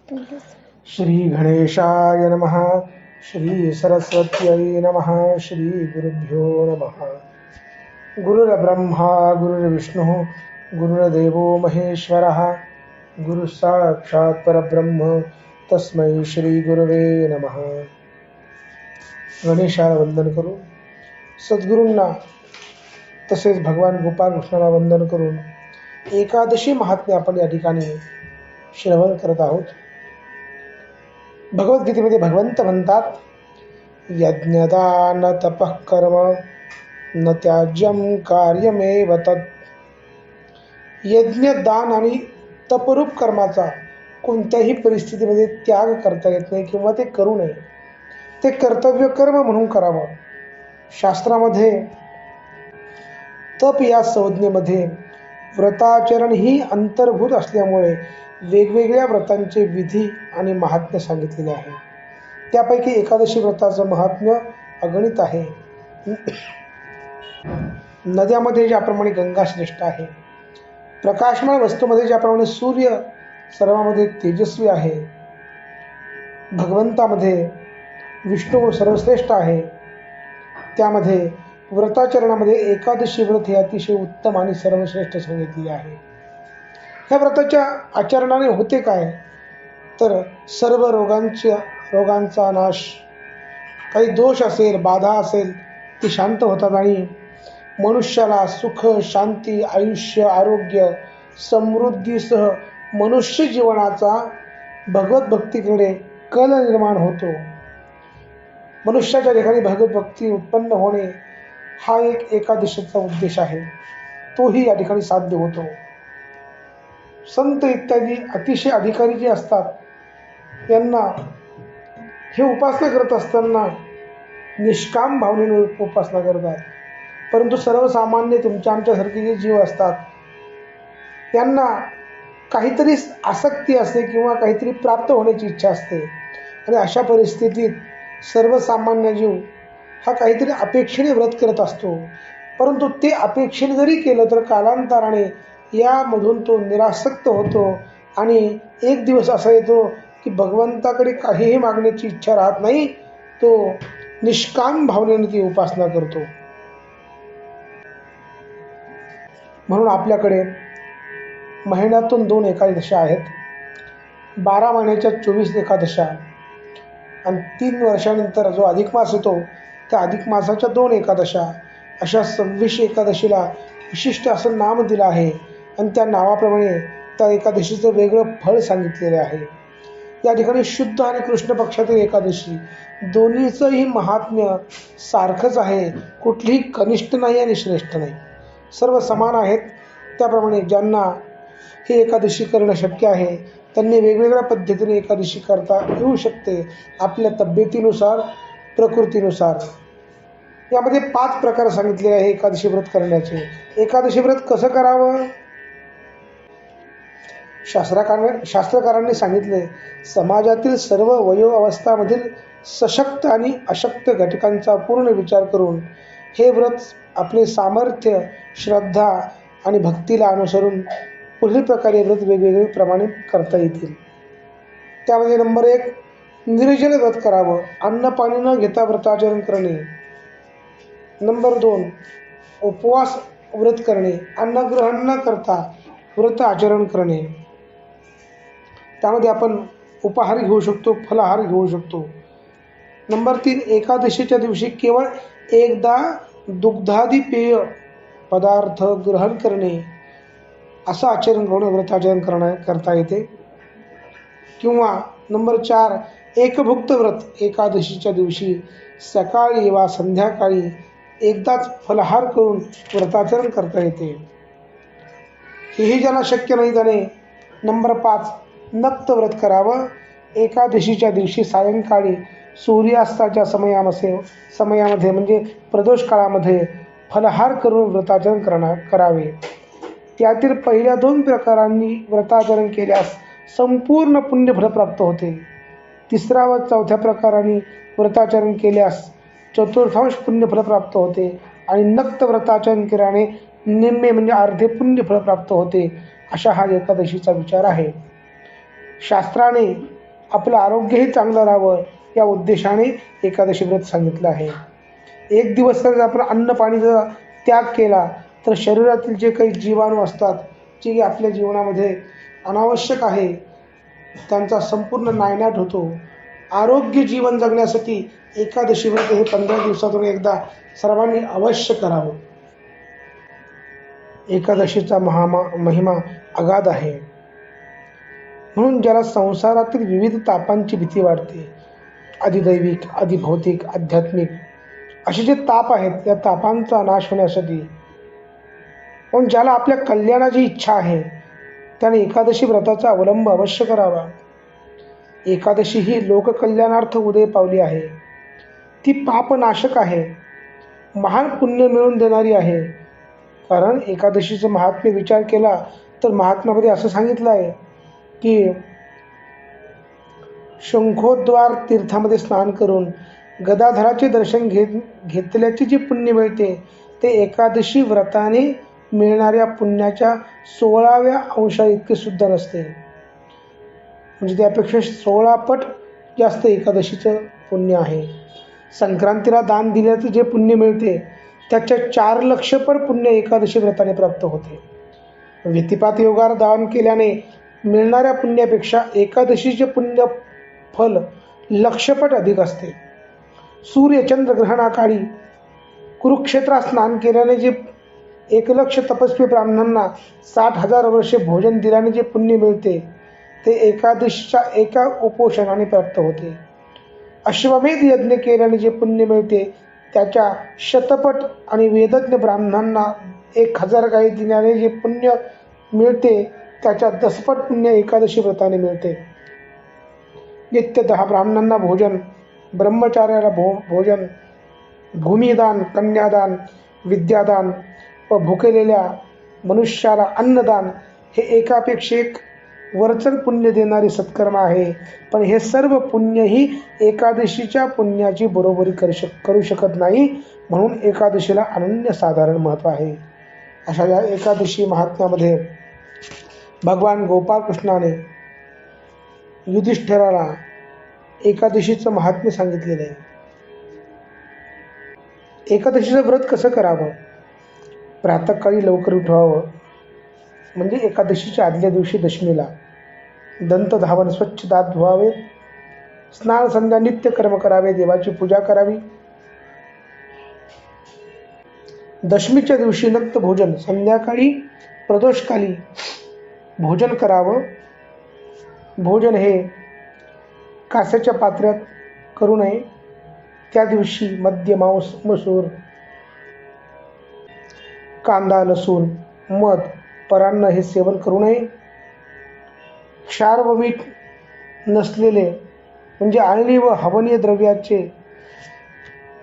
श्री गणेशाय नमः। श्री सरस्वत्यै नमः। श्री गुरुभ्यो नमः। गुरुर्ब्रह्मा गुरुर्विष्णुः गुरुर्देवो महेश्वरः गुरु साक्षात् परब्रह्म तस्मै श्री गुरुवे नमः। गणेशाला वंदन करून सद्गुरूंना तसेच भगवान गोपाल कृष्णाला वंदन करून एकादशी महात्म्य आपण या ठिकाणी श्रवण करत आहोत। भगवद्गीतेमध्ये भगवंत म्हणतात, यज्ञदान तपः कर्म न त्याज्यम कार्यमेव तत्। यज्ञ दान आणि तपरूप कर्माचा कोणत्याही परिस्थितीमध्ये त्याग करता येत नाही किंवा ते करू नये, ते कर्तव्य कर्म म्हणून करावं। शास्त्रामध्ये तप या संज्ञेमध्ये व्रताचरण ही अंतर्भूत असल्यामुळे वेगवेगळ्या व्रतांचे विधी आणि महात्म्य सांगितलेले आहे। त्यापैकी एकादशी व्रताचं महात्म्य अगणित आहे। नद्यामध्ये ज्याप्रमाणे गंगा श्रेष्ठ आहे, प्रकाशमय वस्तूमध्ये ज्याप्रमाणे सूर्य सर्वांमध्ये तेजस्वी आहे, भगवंतामध्ये विष्णू सर्वश्रेष्ठ आहे, त्यामध्ये व्रताचरणामध्ये एकादशी व्रत हे अतिशय उत्तम आणि सर्वश्रेष्ठ सांगितले आहे। ह्या व्रताच्या आचरणाने होते काय, तर सर्व रोगांचा नाश, काही दोष असेल बाधा असेल ती शांत होतात आणि मनुष्याला सुख शांती आयुष्य आरोग्य समृद्धीसह मनुष्य जीवनाचा भगवत भक्तीकडे कल निर्माण होतो। मनुष्याच्या ठिकाणी भगवत भक्ती उत्पन्न होणे हा एक एकादशीचा उद्देश आहे, तोही या ठिकाणी साध्य होतो। संत इत्यादी अतिशय अधिकारी जे असतात यांना हे उपासना करत असताना निष्काम भावनेने उपासना करतात, परंतु सर्वसामान्य तुमच्या आमच्यासारखे जे जीव असतात त्यांना काहीतरी आसक्ती असते किंवा काहीतरी प्राप्त होण्याची इच्छा असते आणि अशा परिस्थितीत सर्वसामान्य जीव हा काहीतरी अपेक्षेने व्रत करत असतो, परंतु ते अपेक्षेने जरी केलं तर कालांतराने यामधून तो निरासक्त होतो आणि एक दिवस असा येतो की भगवंताकडे काहीही मागण्याची इच्छा राहत नाही, तो निष्काम भावनेने ती उपासना करतो। म्हणून आपल्याकडे महिन्यातून 2 एकादशा आहेत, 12 महिन्याच्या 24 एकादशा आणि 3 वर्षानंतर जो अधिक मास येतो त्या अधिक मासाच्या 2 एकादशा, अशा 26 एकादशीला विशिष्ट असं नाम दिलं आहे आणि त्या नावाप्रमाणे त्या एकादशीचं वेगळं फळ सांगितलेलं आहे। या ठिकाणी शुद्ध आणि कृष्ण पक्षातील एकादशी दोन्हीचंही महात्म्य सारखंच आहे, कुठलीही कनिष्ठ नाही आणि श्रेष्ठ नाही, सर्व समान आहेत। त्याप्रमाणे ज्यांना ही एकादशी करणं शक्य आहे त्यांनी वेगवेगळ्या पद्धतीने एकादशी करता येऊ शकते, आपल्या तब्येतीनुसार प्रकृतीनुसार। यामध्ये 5 प्रकार सांगितलेले आहे एकादशी व्रत करण्याचे। एकादशी व्रत कसं करावं, शास्त्रकारांनी सांगितले, समाजातील सर्व वयोअवस्थामधील सशक्त आणि अशक्त घटकांचा पूर्ण विचार करून हे व्रत आपले सामर्थ्य श्रद्धा आणि भक्तीला अनुसरून पुढील प्रकारे व्रत वेगवेगळे प्रमाणे करता येतील। त्यामध्ये नंबर 1, निर्जल व्रत करावं, अन्न पाणी न घेता व्रताचरण करणे। नंबर 2, उपवास व्रत करणे, अन्नग्रहण न करता व्रत आचरण करणे। त्यामध्ये आपण उपाहार घेऊ शकतो, फलाहार घेऊ शकतो। नंबर 3, एकादशीच्या दिवशी केवळ एकदा दुग्धादी पेय पदार्थ ग्रहण करणे, असं आचरण करून व्रताचरण करता येते। किंवा नंबर 4, एकभुक्त व्रत, एकादशीच्या दिवशी सकाळी वा संध्याकाळी एकदाच फलाहार करून व्रताचरण करता येते। हेही ज्यांना शक्य नाही त्याने नंबर 5, नक्त व्रत करावं, एकादशीच्या दिवशी सायंकाळी सूर्यास्ताच्या समयामध्ये म्हणजे प्रदोष काळामध्ये फलाहार करून व्रताचरण करावे। त्यातील पहिल्या 2 प्रकारांनी व्रताचरण केल्यास संपूर्ण पुण्यफल प्राप्त होते, 3रा व 4थ्या प्रकारांनी व्रताचरण केल्यास चतुर्थांश पुण्यफल प्राप्त होते आणि नक्त व्रताचरण केल्याने निम्मे म्हणजे अर्धे पुण्यफल प्राप्त होते। अशा हा एकादशीचा विचार आहे। शास्त्राने आपलं आरोग्यही चांगलं राहावं या उद्देशाने एकादशी व्रत सांगितलं आहे. एक दिवस जर आपण अन्न पाणीचा त्याग केला तर शरीरातील जे काही जीवाणू असतात, जे आपल्या जीवनामध्ये अनावश्यक आहे, त्यांचा संपूर्ण नायनाट होतो. आरोग्य जीवन जगण्यासाठी एकादशी व्रत हे 15 दिवसातून एकदा सर्वांनी अवश्य करावं. एकादशीचा महिमा अगाध आहे. म्हणून ज्याला संसारातील विविध तापांची भीती वाटते, अधिदैविक, अधिभौतिक, आध्यात्मिक असे जे ताप आहेत, या तापांचा नाश होण्यासाठी, पण ज्याला आपल्या कल्याणाची इच्छा आहे, त्याने एकादशी व्रताचा अवलंब अवश्य करावा. एकादशी ही लोककल्याणार्थ उदय पावली आहे. ती पापनाशक आहे, महान पुण्य मिळवून देणारी आहे. कारण एकादशीचं महात्म्य विचार केला तर महात्म्यामध्ये असं सांगितलं आहे की शंखोद्वार तीर्थामध्ये स्नान करून गदाधराचे दर्शन घेतल्याचे जे पुण्य मिळते ते एकादशी व्रताने मिळणाऱ्या पुण्याच्या 16व्या अंशा इतके सुद्धा नसते. म्हणजे त्यापेक्षा 16 पट जास्त एकादशीचं पुण्य आहे. संक्रांतीला दान दिल्याचं जे पुण्य मिळते त्याच्या 4 लक्ष पट पुण्य एकादशी व्रताने प्राप्त होते. व्यतिपात योगावर दान केल्याने मिळणाऱ्या पुण्यापेक्षा एकादशीचे पुण्य फल लक्षपट अधिक असते. सूर्यचंद्र ग्रहणाकाळी कुरुक्षेत्रात स्नान केल्याने जे 1 लक्ष तपस्वी ब्राह्मणांना 60,000 वर्षे भोजन दिल्याने जे पुण्य मिळते ते एकादशीच्या एका उपोषणाने प्राप्त होते. अश्वमेध यज्ञ केल्याने जे पुण्य मिळते त्याच्या शतपट आणि वेदज्ञ ब्राह्मणांना 1000 गायी दिल्याने जे पुण्य मिळते त्याच्या 10 पट पुण्य एकादशी व्रताने मिळते. नित्य 10 ब्राह्मणांना भोजन, ब्रह्मचार्याला भोजन, भूमिदान, कन्यादान, विद्यादान व भुकेलेल्या मनुष्याला अन्नदान हे एकापेक्षा एक वरचढ पुण्य देणारे सत्कर्म आहे. पण हे सर्व पुण्यही एकादशीच्या पुण्याची बरोबरी करू शकत नाही. म्हणून एकादशीला अनन्यसाधारण महत्त्व आहे. अशा या एकादशी महात्म्यामध्ये भगवान गोपाळकृष्णाने युधिष्ठिराला एकादशीचं महात्म्य सांगितलेलं आहे. एकादशीचं व्रत कसं करावं? प्रातःकाळी लवकर उठवावं, म्हणजे एकादशीच्या आदल्या दिवशी दशमीला दंत धावन, स्वच्छ दात धुवावे, स्नान संध्या नित्य कर्म करावे, देवाची पूजा करावी. दशमीच्या दिवशी नक्त भोजन, संध्याकाळी प्रदोषकाली भोजन करावं. भोजन हे कास्याच्या पात्र्यात करू नये. त्या दिवशी मद्य, मांस, मसूर, कांदा, लसूण, मध, परान्न हे सेवन करू नये. क्षार व मीठ नसलेले म्हणजे आळणी व हवनीय द्रव्याचे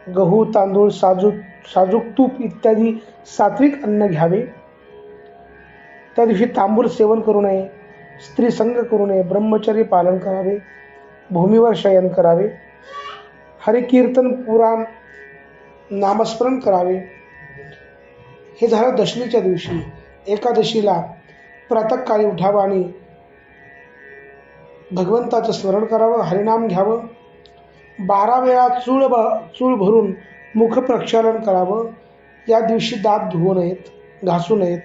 गहू, तांदूळ, साजूक तूप इत्यादी सात्विक अन्न घ्यावे. त्या दिवशी तांबूल सेवन करू नये, स्त्री संग करू नये, ब्रह्मचर्य पालन करावे, भूमीवर शयन करावे, हरिकीर्तन, पुराण, नामस्मरण करावे. हे झालं दशमीच्या दिवशी. एकादशीला प्रातःकाळी उठावं आणि भगवंताचं स्मरण करावं, हरिनाम घ्यावं. 12 वेळा चूळ भरून मुख प्रक्षालन करावं. या दिवशी दात धुवू नयेत, घासू नयेत,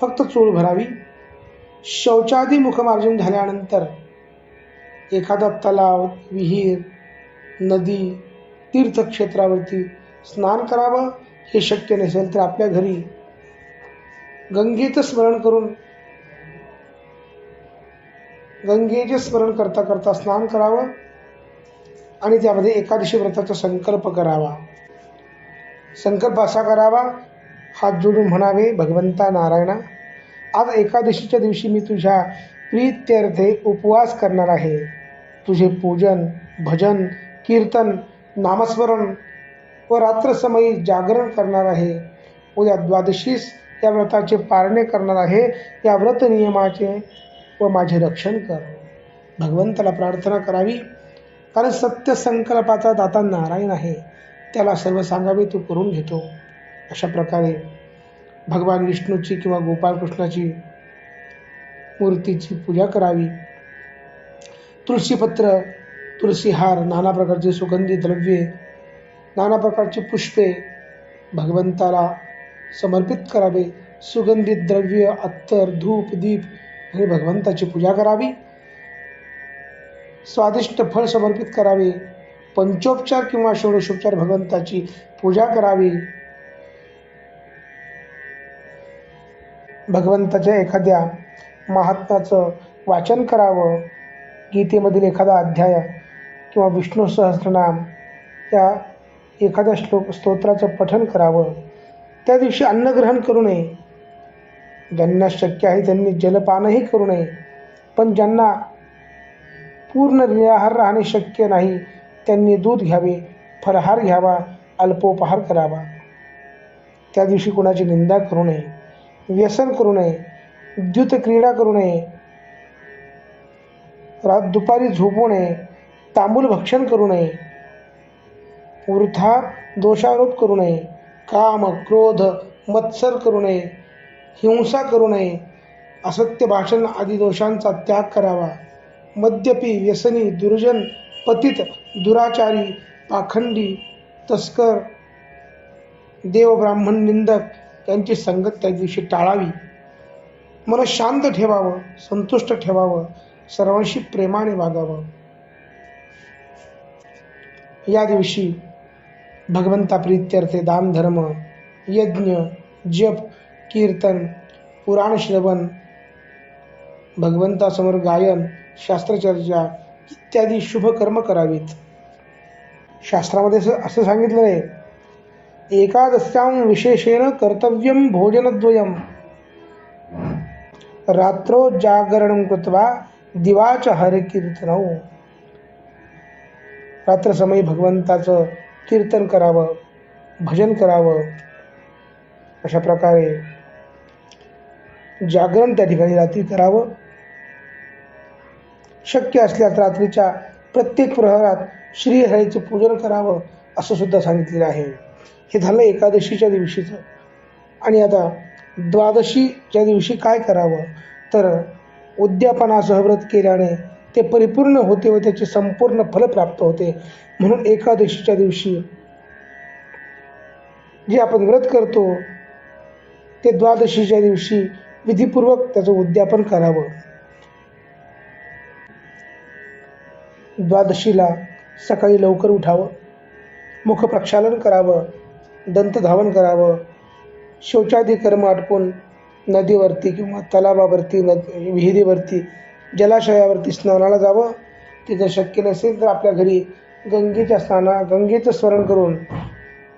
फक्त चूळ भरावी. शौचादी मुखमार्जन झाल्यानंतर एखादा तलाव, विहीर, नदी, तीर्थक्षेत्रावरती स्नान करावं. हे शक्य नसेल तर आपल्या घरी गंगेचं स्मरण करता करता स्नान करावं आणि त्यामध्ये एकादशी व्रताचा संकल्प करावा. संकल्प असा करावा, हात जोडून म्हणावे, भगवंता नारायणा, आज एकादशीच्या दिवशी मी तुझ्या प्रीत्यर्थे उपवास करणार आहे. तुझे पूजन, भजन, कीर्तन, नामस्मरण व रात्रसमयी जागरण करणार आहे. उद्या द्वादशीस या व्रताचे पारणे करणार आहे. या व्रत नियमाचे व माझे रक्षण कर. भगवंताला प्रार्थना करावी, कारण सत्य संकल्पाचा दाता नारायण आहे. त्याला सर्व सांगावे, तो करून घेतो. अशा प्रकारे भगवान विष्णूची किंवा गोपाळकृष्णाची मूर्तीची पूजा करावी तुळशीपत्र, तुळशीहार, नाना प्रकारचे सुगंधी द्रव्ये, नाना प्रकारची पुष्पे भगवंताला समर्पित करावे. सुगंधित द्रव्य, अत्तर, धूप, दीप आणि भगवंताची पूजा करावी. स्वादिष्ट फळ समर्पित करावे. पंचोपचार किंवा षोडशोपचार भगवंताची पूजा करावी. भगवंताच्या एखाद्या महात्म्याचं वाचन करावं. गीतेमधील एखादा अध्याय किंवा विष्णू सहस्रनाम या एखाद्या स्तोत्राचं पठण करावं. त्या दिवशी अन्नग्रहण करू नये. ज्यांना शक्य आहे त्यांनी जलपानही करू नये. पण ज्यांना पूर्ण निराहार राहणे शक्य नाही त्यांनी दूध घ्यावे, फलाहार घ्यावा, अल्पोपहार करावा. त्या दिवशी कुणाची निंदा करू नये, व्यसन करू नये, द्यूत क्रीडा करू नये, दुपारी झोपू नये, तांबूल भक्षण करू नये, वृथा दोषारोप करू नये, काम, क्रोध, मत्सर करू नये, हिंसा करू नये, असत्य भाषण आदी दोषांचा त्याग करावा. मद्यपी, व्यसनी, दुर्जन, पतित, दुराचारी, पाखंडी, तस्कर, देव ब्राह्मण निंदक यांची संगत त्या दिवशी टाळावी. मन शांत ठेवावं, संतुष्ट ठेवावं, सर्वांशी प्रेमाने वागावं. या दिवशी भगवंता प्रीत्यर्थे दान धर्म, यज्ञ, जप, कीर्तन, पुराण श्रवण, भगवंतासमोर गायन, शास्त्रचर्चा इत्यादी शुभ कर्म करावीत. शास्त्रामध्ये असं सांगितलं आहे, एकादश्यां विशेषेण कर्तव्यं भोजनद्वयम् रात्रो जागरणं कृत्वा दिवाच हरिकीर्तनौ. रात्रसमयी भगवंताचं कीर्तन करावं, भजन करावं. अशा प्रकारे जागरण त्या ठिकाणी रात्री करावं. शक्य असल्यास रात्रीच्या प्रत्येक प्रहरात श्रीहरीचे पूजन करावं असं सुद्धा सांगितलेलं आहे. हे झालं एकादशीच्या दिवशीचं. आणि आता द्वादशीच्या दिवशी काय करावं, तर उद्यापनासह व्रत केल्याने ते परिपूर्ण होते व त्याचे संपूर्ण फल प्राप्त होते. म्हणून एकादशीच्या दिवशी जे आपण व्रत करतो ते द्वादशीच्या दिवशी विधीपूर्वक त्याचं उद्यापन करावं. द्वादशीला सकाळी लवकर उठावं, मुख प्रक्षालन करावं, दंतधावन करावं, शौचादी कर्म आटपून नदीवरती किंवा तलावावरती, विहिरीवरती, जलाशयावरती स्नानाला जावं. तिथं शक्य नसेल तर आपल्या घरी गंगेचं स्मरण करून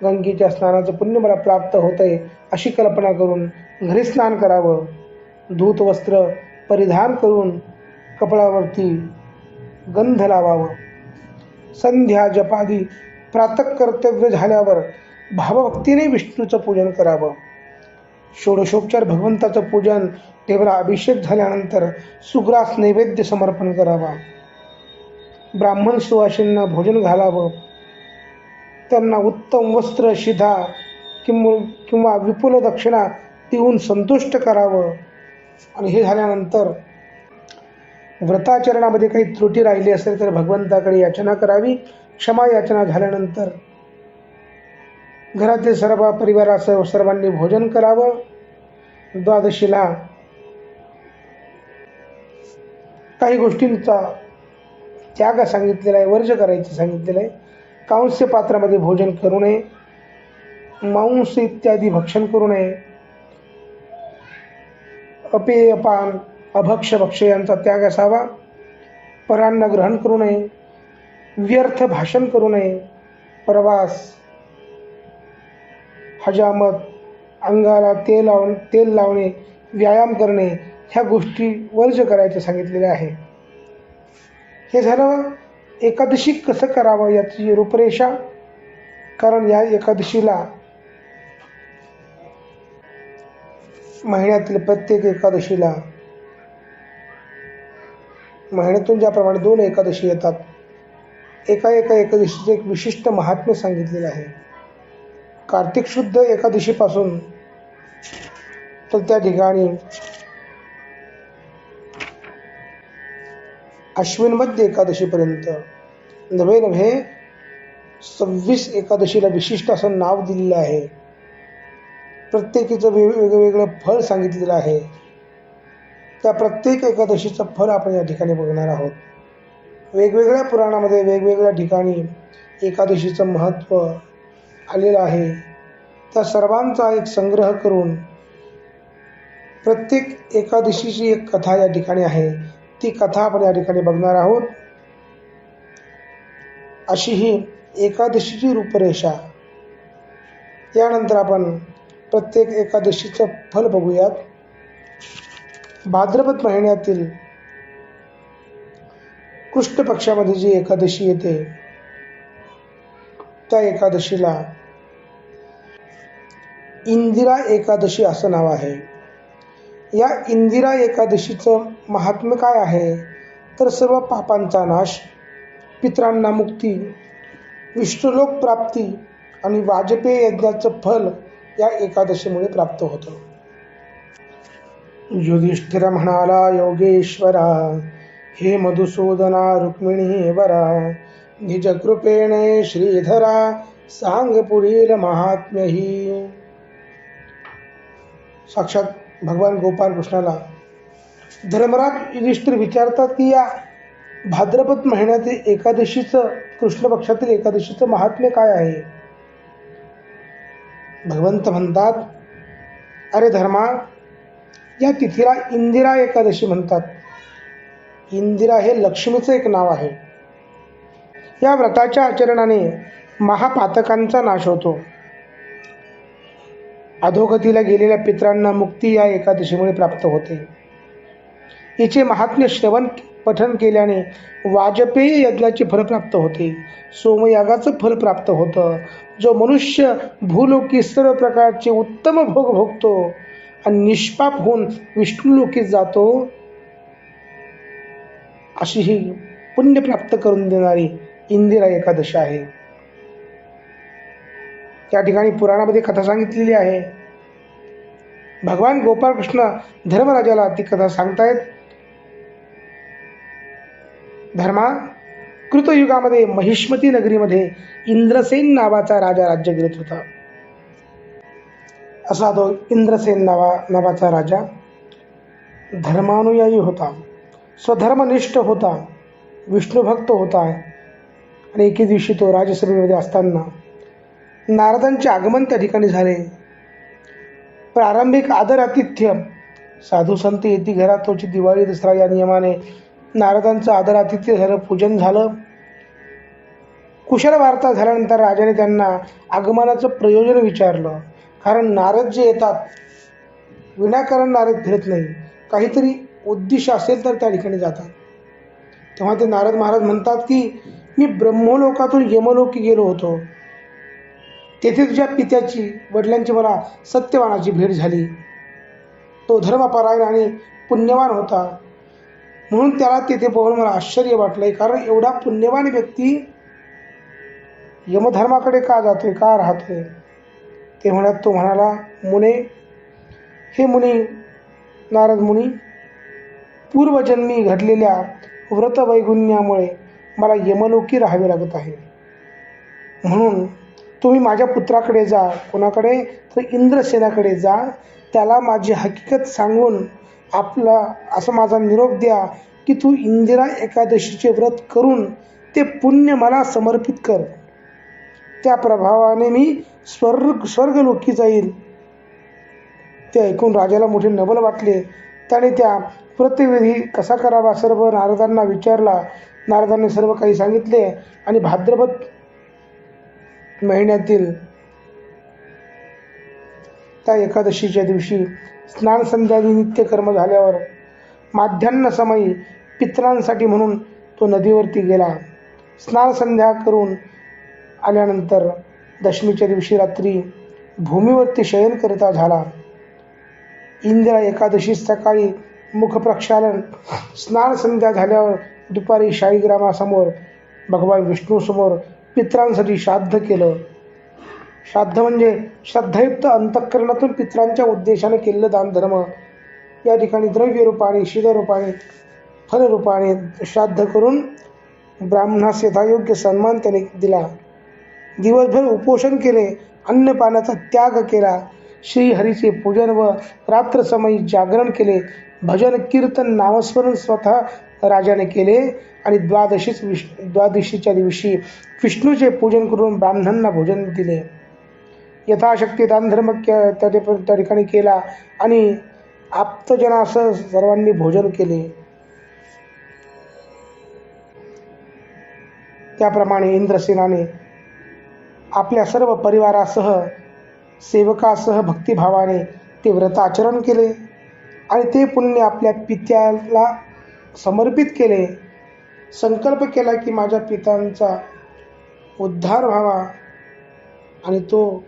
गंगेच्या स्नानाचं पुण्य मला प्राप्त होतं आहे अशी कल्पना करून घरी स्नान करावं. धूत वस्त्र परिधान करून कपाळावरती गंध लावावं. संध्या जपादी प्रातः कर्तव्य झाल्यावर भावभक्तीने विष्णूचं पूजन करावं. षोडशोपचार भगवंताचं पूजन, देवाला अभिषेक झाल्यानंतर सुग्रास नैवेद्य समर्पण करावा. ब्राह्मण सुवासिनींना भोजन घालावं. त्यांना उत्तम वस्त्र, शिधा किंवा विपुल दक्षिणा देऊन संतुष्ट करावं. आणि हे झाल्यानंतर व्रताचरणामध्ये काही त्रुटी राहिली असेल तर भगवंताकडे याचना करावी. क्षमा याचना झाल्यानंतर घरातील सर्व परिवारासह सर्वांनी भोजन करावं. द्वादशीला काही गोष्टींचा त्याग सांगितलेला आहे, वर्ज करायचं सांगितलेलं आहे. कांस्य पात्रामध्ये भोजन करू नये, मांस इत्यादी भक्षण करू नये, अपेयपान, अभक्ष भक्ष यांचा त्याग असावा. परान्न ग्रहण करू नये, व्यर्थ भाषण करू नये, प्रवास, हजामत, अंगाला तेल लावणे, व्यायाम करणे ह्या गोष्टी वर्ज करायचे सांगितलेले आहे. हे झालं एकादशी कसं करावं याची रूपरेषा. कारण या एकादशीला महिन्यातील प्रत्येक एकादशीला महिन्यातून ज्याप्रमाणे 2 एकादशी येतात, एका एकादशीचे एक विशिष्ट महात्म्य सांगितलेलं आहे. कार्तिक शुद्ध एकादशीपासून तर त्या ठिकाणी अश्विन मध्य एकादशीपर्यंत नव्हे 26 एकादशीला विशिष्ट असं नाव दिलेलं आहे. प्रत्येकीचं वेगवेगळं फळ सांगितलेलं आहे. त्या प्रत्येक एकादशीचं फळ आपण या ठिकाणी बघणार आहोत. वेगवेगळ्या पुराणामध्ये वेगवेगळ्या ठिकाणी एकादशीचं महत्त्व आलेलं आहे. त्या सर्वांचा एक संग्रह करून प्रत्येक एकादशीची एक कथा या ठिकाणी आहे. ती कथा आपण या ठिकाणी बघणार आहोत. अशी ही एकादशीची रूपरेषा. यानंतर आपण प्रत्येक एकादशीचं फल बघूयात. भाद्रपद महिन्यातील कृष्ण पक्षामध्ये जी एकादशी येते त्या एकादशीला इंदिरा एकादशी असं नाव आहे. या इंदिरा एकादशीचं महात्म्य काय आहे तर सर्व पापांचा नाश, पितरांना मुक्ती, विष्णुलोक प्राप्ती आणि वाजपेयी यज्ञाचं फल या एकादशीमुळे प्राप्त होतं. युधिष्ठिर म्हणाला, योगेश्वरा हे मधुसूदना रुक्मिणी वरा, निज कृपेने श्रीधरा सांग पुढील महात्म्य ही. साक्षात भगवान गोपाल कृष्णाला धर्मराज युधिष्ठिर विचारतात की या भाद्रपद महिन्यातील एकादशीचं, कृष्ण पक्षातील एकादशीचं महात्म्य काय आहे. भगवंत म्हणतात, अरे धर्मा, या तिथीला इंदिरा एकादशी म्हणतात. इंदिरा हे लक्ष्मीचं एक नाव आहे. या व्रताच्या आचरणाने महापातकांचा नाश होतो. अधोगतीला गेलेल्या पितरांना मुक्ती या एकादशीमुळे प्राप्त होते. हिचे महात्म्य श्रवण पठन केल्याने वाजपेयी यज्ञाचे फल प्राप्त होते. सोमयागाचं फल प्राप्त होतं. जो मनुष्य भूलोकी सर्व प्रकारचे उत्तम भोग भोगतो आणि निष्पाप होऊन विष्णुलोकीत जातो, अशी ही पुण्य प्राप्त करून देणारी इंदिरा एकादशी आहे. त्या ठिकाणी पुराणामध्ये कथा सांगितलेली आहे. भगवान गोपाळकृष्ण धर्मराजाला ती कथा सांगतायत. धर्मा, कृतयुगामध्ये महिष्मती नगरीमध्ये इंद्रसेन नावाचा राजा राज्य करीत होता. असा तो इंद्रसेन नावाचा राजा धर्मानुयायी होता, स्वधर्मनिष्ठ होता, विष्णुभक्त होता. आणि एके दिवशी तो राजसभेमध्ये असताना नारदांचे आगमन त्या ठिकाणी झाले. प्रारंभिक आदर आतिथ्य, साधू संत येती घरात, तोची दिवाळी दसरा या नियमाने नारदांचं आदर आतिथ्य झालं, पूजन झालं. कुशल वार्ता झाल्यानंतर राजाने त्यांना आगमनाचं प्रयोजन विचारलं. कारण नारद जे येतात विनाकारण नारद फिरत नाही, काहीतरी उद्देश असेल तर त्या ठिकाणी जातात. तेव्हा ते नारद महाराज म्हणतात की मी ब्रह्मलोकातून यमलोकी गेलो होतो. तेथे तुझ्या पित्याची, वडिलांची मला सत्यवानाची भेट झाली. तो धर्मपरायण आणि पुण्यवान होता, म्हणून त्याला तेथे पाहून मला आश्चर्य वाटलंय. कारण एवढा पुण्यवान व्यक्ती यमधर्माकडे का जातोय, का राहतोय. ते म्हणत तो म्हणाला, मुने, हे मुनी, नारद मुनी, पूर्वजन्मी घडलेल्या व्रतवैगुण्यामुळे मला यमलोकी राहावे लागत आहे. म्हणून तुम्ही माझ्या पुत्राकडे जा. कोणाकडे तर इंद्रसेनाकडे जा. त्याला माझी हकीकत सांगून आपला असं माझा निरोप द्या की तू इंदिरा एकादशीचे व्रत करून ते पुण्य मला समर्पित कर. त्या प्रभावाने मी स्वर्गलोकी जाईल. ते ऐकून राजाला मोठे नवल वाटले. त्याने त्या व्रतविधी कसा करावा सर्व नारदांना विचारला. नारदांनी सर्व काही सांगितले आणि भाद्रपद महिन्यातील त्या एकादशीच्या दिवशी स्नान संध्यादी नित्यकर्म झाल्यावर माध्यान्ह समयी पितरांसाठी म्हणून तो नदीवरती गेला. स्नान संध्या करून आल्यानंतर दशमीच्या दिवशी रात्री भूमीवरती शयन करता झाला. इंदिरा एकादशी सकाळी मुखप्रक्षालन, स्नान संध्या झाल्यावर दुपारी शाळीग्रामासमोर भगवान विष्णूसमोर पितरांसाठी श्राद्ध केलं. श्राद्ध म्हणजे श्रद्धायुक्त अंतःकरणातून पितरांच्या उद्देशाने केलेलं दानधर्म. या ठिकाणी द्रव्य रूपाने, शील रूपाने फलरूपाने श्राद्ध करून ब्राह्मणास यथायोग्य सन्मान त्याने दिला. दिवसभर उपोषण केले, अन्नपानाचा त्याग केला, श्रीहरीचे पूजन व रात्रसमयी जागरण केले, भजन कीर्तन नामस्मरण स्वतः राजाने केले आणि द्वादशीच्या दिवशी विष्णूचे पूजन करून ब्राह्मणांना भोजन दिले. यथाशक्ती दानधर्म त्या ठिकाणी केला आणि आप्तजनासह सर्वांनी भोजन केले. त्याप्रमाणे इंद्रसेनाने आपल्या सर्व परिवारासह सेवकासह भक्तिभावाने ते व्रताचरण केले आणि ते पुण्य आपल्या पित्याला समर्पित केले. संकल्प केला की माझ्या पित्यांचा उद्धार व्हावा आणि तो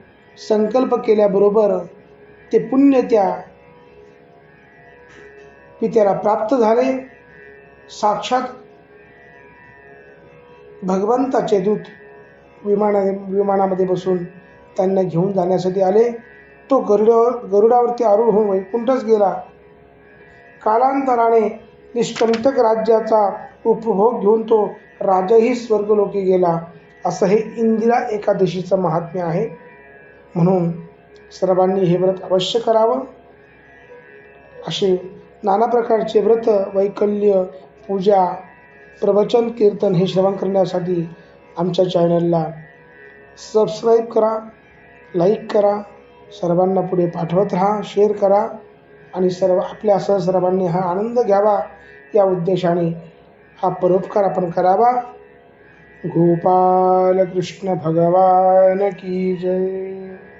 संकल्प केल्याबरोबर ते पुण्य त्या पित्याला प्राप्त झाले. साक्षात भगवंताचे दूत विमानामध्ये बसून त्यांना घेऊन जाण्यासाठी आले. तो गरुडावरती आरूढ होऊन वैकुंठच गेला. कालांतराने निष्कंटक राज्याचा उपभोग घेऊन तो राजाही स्वर्गलोकी गेला. असं हे इंदिरा एकादशीचं महात्म्य आहे. म्हणून सर्वांनी हे व्रत अवश्य करावं. असे नाना प्रकारचे व्रत, वैकल्य, पूजा, प्रवचन, कीर्तन हे श्रवण करण्यासाठी आमच्या चॅनलला सबस्क्राईब करा, लाईक करा, सर्वांना पुढे पाठवत राहा, शेअर करा आणि आपल्यासह सर्वांनी हा आनंद घ्यावा या उद्देशाने हा परोपकार आपण करावा. गोपाल कृष्ण भगवान की जय.